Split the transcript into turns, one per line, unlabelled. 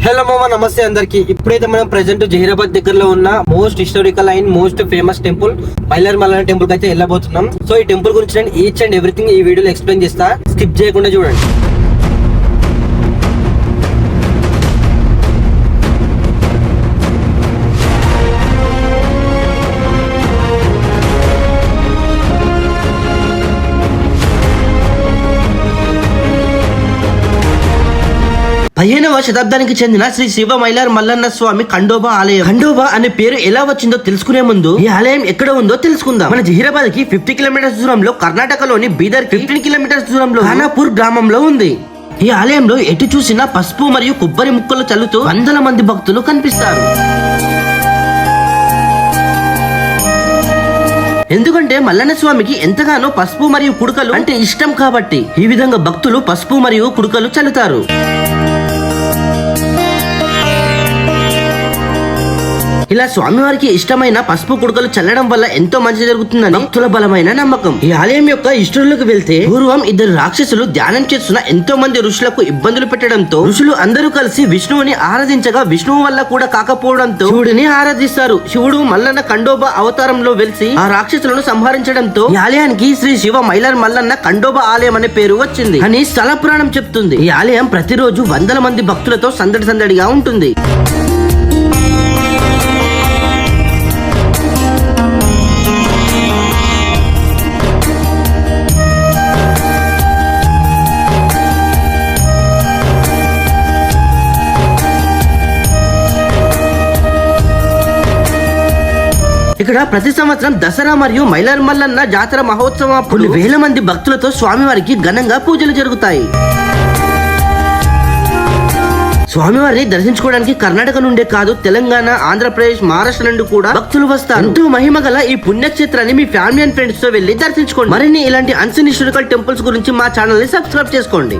Hello మామ, నమస్తే అందరికి. ఇప్పుడైతే మనం ప్రెసెంట్ జహీరాబాద్ దగ్గరలో ఉన్న most historical and most famous temple Mylar Mallanna temple కి అయితే వెళ్ళబోతున్నాం. సో ఈ టెంపుల్ గురించి నేను ఈచ్ అండ్ ఎవ్రీథింగ్ ఈ వీడియోలో ఎక్స్ప్లెయిన్ చేస్తా. స్కిప్ చేయకుండా చూడండి. పదిహేనవ శతాబ్దానికి చెందిన శ్రీ శివ మైలార్ మల్లన్న స్వామి ఖండోబా ఆలయం. ఖండోబా అనే పేరు ఎలా వచ్చిందో తెలుసుకునే ముందు ఈ ఆలయం ఎక్కడ ఉందో తెలుసుకుందాం. మన జహీరాబాద్ కి 50 కిలోమీటర్స్ దూరంలో, కర్ణాటకలోని బీదర్ 15 కిలోమీటర్స్ దూరంలో ఖానాపూర్ గ్రామంలో ఉంది. ఈ ఆలయంలో ఎటు చూసినా పసుపు మరియు కొబ్బరి ముక్కలు చల్లుతూ వందల మంది భక్తులు కనిపిస్తారు. ఎందుకంటే మల్లన్న స్వామికి ఎంతగానో పసుపు మరియు కుడుకలు అంటే ఇష్టం కాబట్టి ఈ విధంగా భక్తులు పసుపు మరియు కుడుకలు చల్లుతారు. ఇలా స్వామివారికి ఇష్టమైన పసుపు కుడుకలు చల్లడం వల్ల ఎంతో మంచి జరుగుతుందని భక్తుల బలమైన నమ్మకం. ఈ ఆలయం యొక్క హిస్టరీలోకి వెళ్తే, పూర్వం ఇద్దరు రాక్షసులు ధ్యానం చేస్తున్న ఎంతో మంది ఋషులకు ఇబ్బందులు పెట్టడంతో ఋషులు అందరూ కలిసి విష్ణువుని ఆరాధించగా విష్ణువు వల్ల కూడా కాకపోవడంతో శివుడిని ఆరాధిస్తారు. శివుడు మల్లన్న ఖండోబా అవతారంలో వెలిసి ఆ రాక్షసులను సంహరించడంతో ఈ ఆలయానికి శ్రీ శివ మైలార్ మల్లన్న ఖండోబా ఆలయం అనే పేరు వచ్చింది అని స్థల పురాణం చెప్తుంది. ఈ ఆలయం ప్రతిరోజు వందల మంది భక్తులతో సందడి సందడిగా ఉంటుంది. ఇక్కడ ప్రతి సంవత్సరం దసరా మరియు మైలార్ మల్లన్న జాతర మహోత్సవం అప్పుడు వేల మంది భక్తులతో స్వామివారికి ఘనంగా పూజలు జరుగుతాయి. స్వామివారిని దర్శించుకోవడానికి కర్ణాటక నుండే కాదు, తెలంగాణ, ఆంధ్రప్రదేశ్, మహారాష్ట్ర నుండి కూడా భక్తులు వస్తారు. ఎంతో మహిమ గల ఈ పుణ్యక్షేత్రాన్ని మీ ఫ్యామిలీ అండ్ ఫ్రెండ్స్ తో వెళ్లి దర్శించుకోండి. మరిన్ని ఇలాంటి అన్సీన్ హిస్టారికల్ టెంపుల్స్ గురించి మా ఛానల్ ని సబ్స్క్రైబ్ చేసుకోండి.